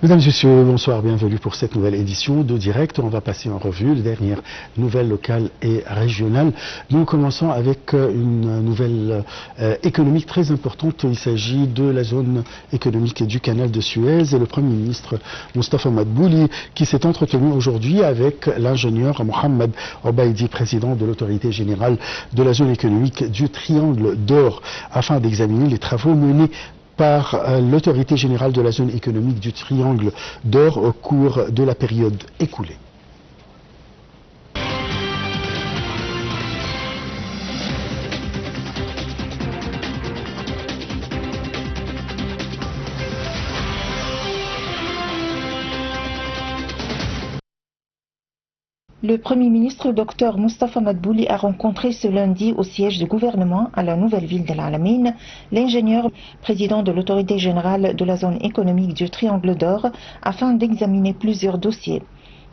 Mesdames et messieurs, bonsoir, bienvenue pour cette nouvelle édition de Direct. On va passer en revue les dernières nouvelles locales et régionales. Nous commençons avec une nouvelle économique très importante. Il s'agit de la zone économique du canal de Suez et le Premier ministre Moustapha Madbouli qui s'est entretenu aujourd'hui avec l'ingénieur Mohamed Obaidi, président de l'autorité générale de la zone économique du Triangle d'Or, afin d'examiner les travaux menés par l'autorité générale de la zone économique du Triangle d'Or au cours de la période écoulée. Le Premier ministre Dr Moustapha Madbouli a rencontré ce lundi au siège du gouvernement à la nouvelle ville d'El Alamein l'ingénieur président de l'autorité générale de la zone économique du Triangle d'Or afin d'examiner plusieurs dossiers.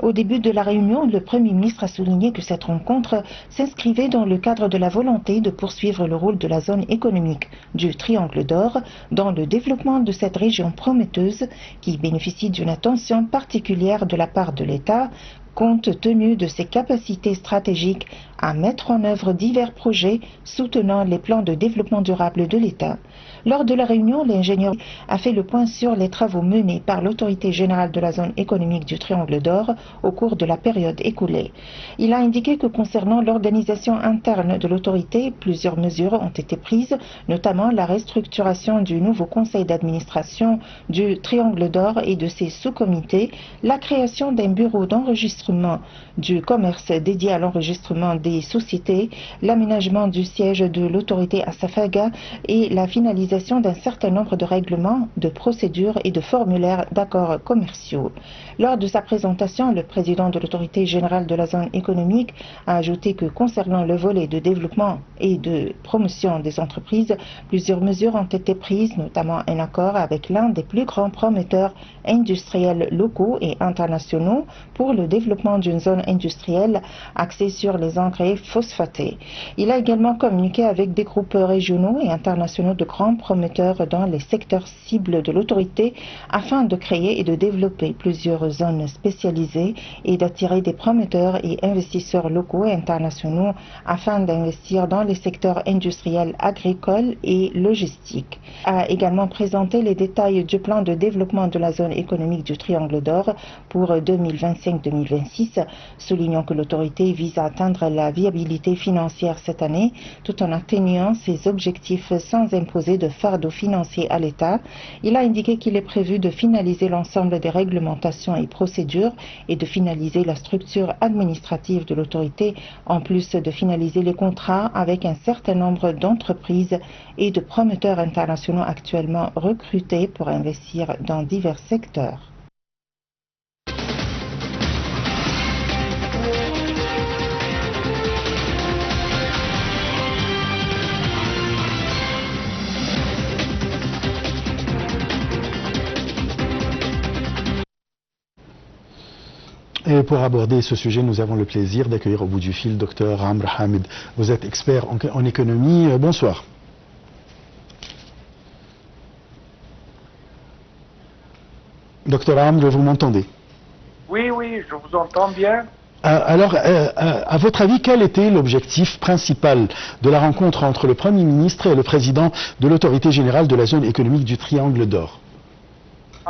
Au début de la réunion, le Premier ministre a souligné que cette rencontre s'inscrivait dans le cadre de la volonté de poursuivre le rôle de la zone économique du Triangle d'Or dans le développement de cette région prometteuse qui bénéficie d'une attention particulière de la part de l'État, compte tenu de ses capacités stratégiques à mettre en œuvre divers projets soutenant les plans de développement durable de l'État. Lors de la réunion, l'ingénieur a fait le point sur les travaux menés par l'autorité générale de la zone économique du Triangle d'Or au cours de la période écoulée. Il a indiqué que concernant l'organisation interne de l'autorité, plusieurs mesures ont été prises, notamment la restructuration du nouveau conseil d'administration du Triangle d'Or et de ses sous-comités, la création d'un bureau d'enregistrement du commerce dédié à l'enregistrement des sociétés, l'aménagement du siège de l'autorité à Safaga et la finalisation d'un certain nombre de règlements, de procédures et de formulaires d'accords commerciaux. Lors de sa présentation, le président de l'autorité générale de la zone économique a ajouté que concernant le volet de développement et de promotion des entreprises, plusieurs mesures ont été prises, notamment un accord avec l'un des plus grands promoteurs industriels locaux et internationaux pour le développement d'une zone industrielle axée sur les engrais phosphatés. Il a également communiqué avec des groupes régionaux et internationaux de grands promoteurs dans les secteurs cibles de l'autorité afin de créer et de développer plusieurs zones spécialisées et d'attirer des promoteurs et investisseurs locaux et internationaux afin d'investir dans les secteurs industriels, agricoles et logistiques. A également présenté les détails du plan de développement de la zone économique du Triangle d'Or pour 2025-2026, soulignant que l'autorité vise à atteindre la viabilité financière cette année tout en atteignant ses objectifs sans imposer de fardeau financier à l'État. Il a indiqué qu'il est prévu de finaliser l'ensemble des réglementations et procédures et de finaliser la structure administrative de l'autorité, en plus de finaliser les contrats avec un certain nombre d'entreprises et de promoteurs internationaux actuellement recrutés pour investir dans divers secteurs. Et pour aborder ce sujet, nous avons le plaisir d'accueillir au bout du fil Dr Amr Hamid. Vous êtes expert en économie. Bonsoir. Dr Amr, vous m'entendez? Oui, je vous entends bien. Alors, à votre avis, quel était l'objectif principal de la rencontre entre le Premier ministre et le président de l'autorité générale de la zone économique du Triangle d'Or?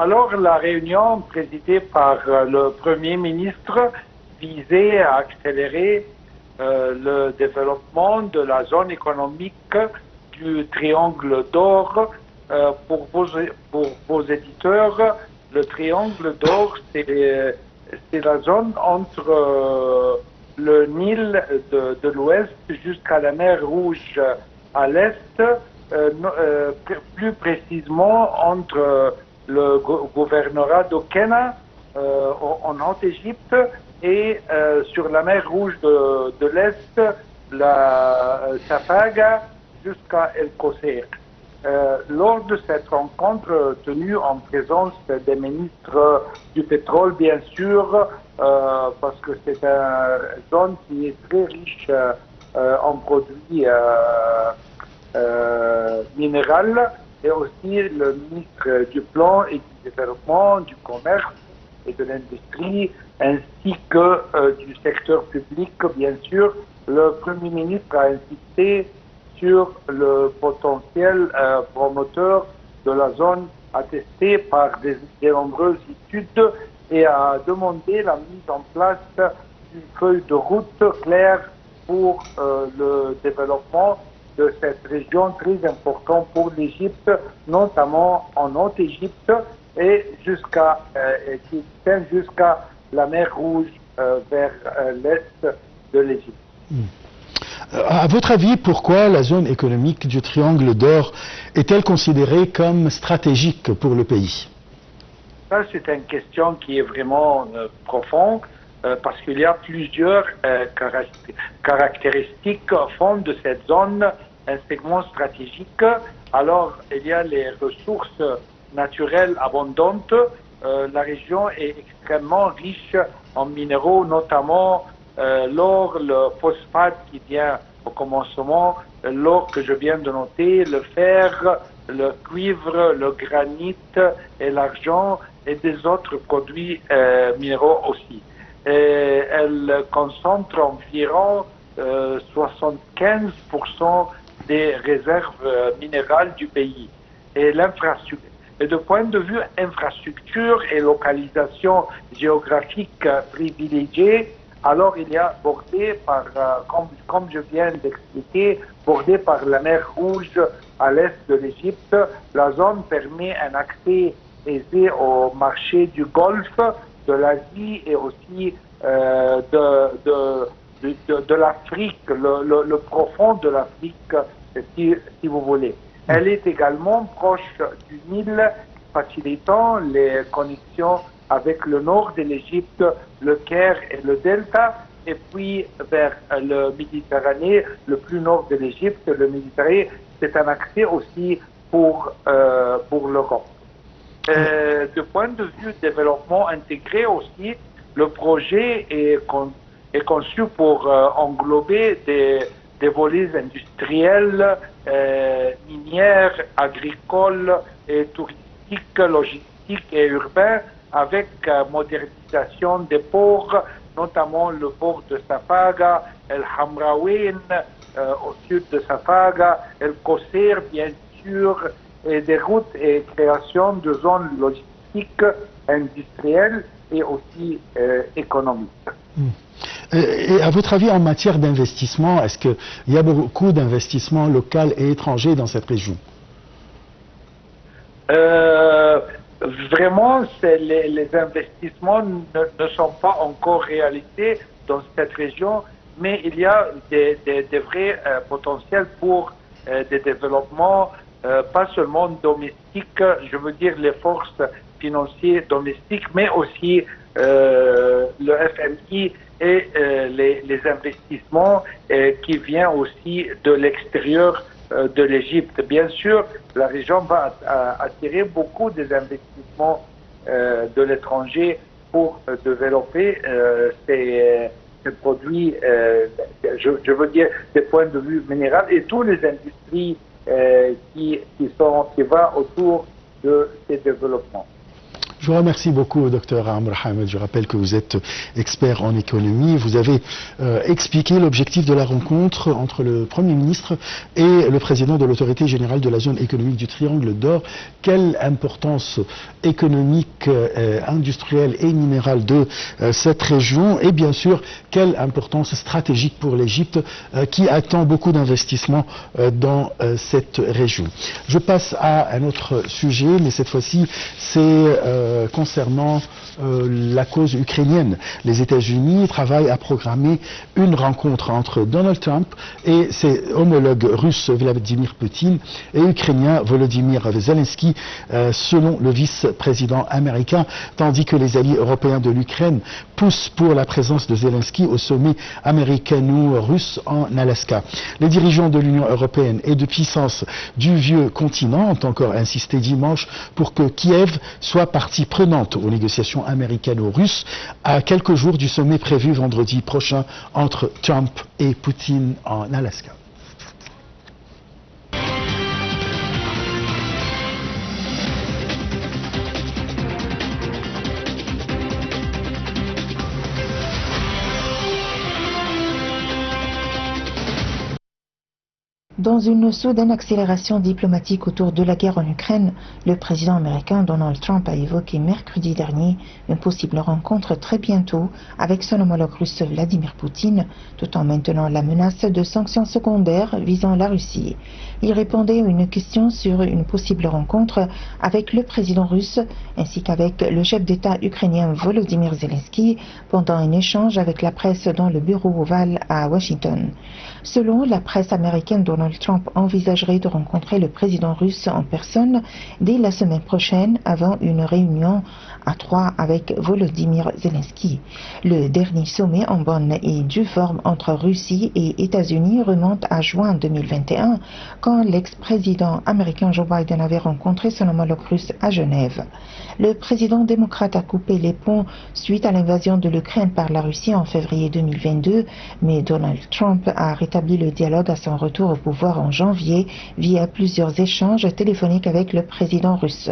Alors, la réunion présidée par le Premier ministre visait à accélérer le développement de la zone économique du Triangle d'Or. Pour vos éditeurs, le Triangle d'Or, c'est la zone entre le Nil de l'ouest jusqu'à la mer Rouge à l'est, plus précisément entre le gouvernorat d'Okena en Haute-Égypte et sur la mer Rouge de l'Est, la Safaga jusqu'à El Koseir. Lors de cette rencontre tenue en présence des ministres du pétrole, bien sûr, parce que c'est une zone qui est très riche en produits minéraux, et aussi le ministre du Plan et du Développement, du Commerce et de l'Industrie, ainsi que du secteur public, bien sûr. Le Premier ministre a insisté sur le potentiel promoteur de la zone attesté par de nombreuses études et a demandé la mise en place d'une feuille de route claire pour le développement de cette région très importante pour l'Égypte, notamment en Haute-Égypte et qui extend jusqu'à la mer Rouge vers l'est de l'Égypte. À votre avis, pourquoi la zone économique du Triangle d'Or est-elle considérée comme stratégique pour le pays? Ça, c'est une question qui est vraiment profonde parce qu'il y a plusieurs caractéristiques font de cette zone un segment stratégique. Alors, il y a les ressources naturelles abondantes. La région est extrêmement riche en minéraux, notamment l'or, le phosphate qui vient au commencement, l'or que je viens de noter, le fer, le cuivre, le granit et l'argent et des autres produits minéraux aussi. Et elle concentre environ 75% des réserves minérales du pays. Et l'infrastructure. Et de point de vue infrastructure et localisation géographique privilégiée, alors il y a bordé par, comme je viens d'expliquer, bordé par la mer Rouge à l'est de l'Égypte. La zone permet un accès aisé au marché du Golfe, de l'Asie et aussi de l'Afrique, le profond de l'Afrique, si vous voulez. Elle est également proche du Nil, facilitant les connexions avec le nord de l'Égypte, le Caire et le Delta, et puis vers le Méditerranée, le plus nord de l'Égypte, le Méditerranée, c'est un accès aussi pour l'Europe. De point de vue développement intégré aussi, le projet est conçu pour englober des volets industriels, minières, agricoles et touristiques, logistiques et urbains, avec modernisation des ports, notamment le port de Safaga, El Hamraouen au sud de Safaga, El Kosser bien sûr, et des routes et création de zones logistiques, industrielles et aussi économiques. Et à votre avis, en matière d'investissement, est-ce qu'il y a beaucoup d'investissements locaux et étrangers dans cette région? Vraiment, les investissements ne sont pas encore réalisés dans cette région, mais il y a des vrais potentiels pour des développements, pas seulement domestiques, je veux dire les forces financières domestiques, mais aussi le FMI et les investissements qui viennent aussi de l'extérieur de l'Égypte. Bien sûr, la région va attirer beaucoup des investissements de l'étranger pour développer ces produits, je veux dire, des points de vue minéral et toutes les industries qui vont autour de ces développements. Je vous remercie beaucoup, Dr Amr Hamed. Je rappelle que vous êtes expert en économie. Vous avez expliqué l'objectif de la rencontre entre le Premier ministre et le président de l'Autorité générale de la zone économique du Triangle d'Or. Quelle importance économique, industrielle et minérale de cette région et bien sûr, quelle importance stratégique pour l'Égypte qui attend beaucoup d'investissements dans cette région. Je passe à un autre sujet, mais cette fois-ci, c'est concernant la cause ukrainienne. Les États-Unis travaillent à programmer une rencontre entre Donald Trump et ses homologues russes Vladimir Poutine et ukrainien Volodymyr Zelensky, selon le vice-président américain, tandis que les alliés européens de l'Ukraine poussent pour la présence de Zelensky au sommet américano-russe en Alaska. Les dirigeants de l'Union européenne et de puissances du vieux continent ont encore insisté dimanche pour que Kiev soit partie prenante aux négociations américano-russes à quelques jours du sommet prévu vendredi prochain entre Trump et Poutine en Alaska. Dans une soudaine accélération diplomatique autour de la guerre en Ukraine, le président américain Donald Trump a évoqué mercredi dernier une possible rencontre très bientôt avec son homologue russe Vladimir Poutine, tout en maintenant la menace de sanctions secondaires visant la Russie. Il répondait à une question sur une possible rencontre avec le président russe ainsi qu'avec le chef d'État ukrainien Volodymyr Zelensky pendant un échange avec la presse dans le bureau ovale à Washington. Selon la presse américaine, Donald Trump envisagerait de rencontrer le président russe en personne dès la semaine prochaine avant une réunion à 3 avec Volodymyr Zelensky. Le dernier sommet en bonne et due forme entre Russie et États-Unis remonte à juin 2021 quand l'ex-président américain Joe Biden avait rencontré son homologue russe à Genève. Le président démocrate a coupé les ponts suite à l'invasion de l'Ukraine par la Russie en février 2022, mais Donald Trump a rétabli le dialogue à son retour au pouvoir en janvier via plusieurs échanges téléphoniques avec le président russe.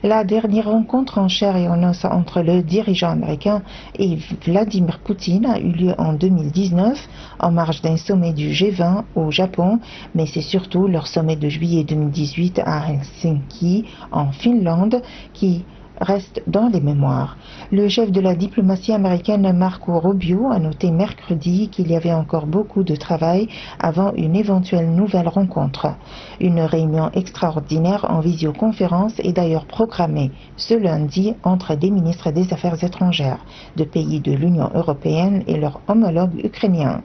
La dernière rencontre en chair et en os entre le dirigeant américain et Vladimir Poutine a eu lieu en 2019 en marge d'un sommet du G20 au Japon, mais c'est surtout leur sommet de juillet 2018 à Helsinki en Finlande qui reste dans les mémoires. Le chef de la diplomatie américaine Marco Rubio a noté mercredi qu'il y avait encore beaucoup de travail avant une éventuelle nouvelle rencontre. Une réunion extraordinaire en visioconférence est d'ailleurs programmée ce lundi entre des ministres des Affaires étrangères de pays de l'Union européenne et leurs homologues ukrainiens.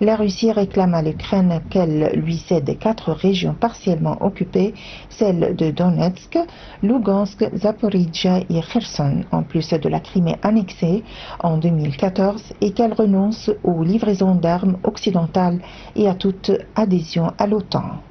La Russie réclame à l'Ukraine qu'elle lui cède 4 régions partiellement occupées, celles de Donetsk, Lugansk, Zaporijia et Kherson, en plus de la Crimée annexée en 2014, et qu'elle renonce aux livraisons d'armes occidentales et à toute adhésion à l'OTAN.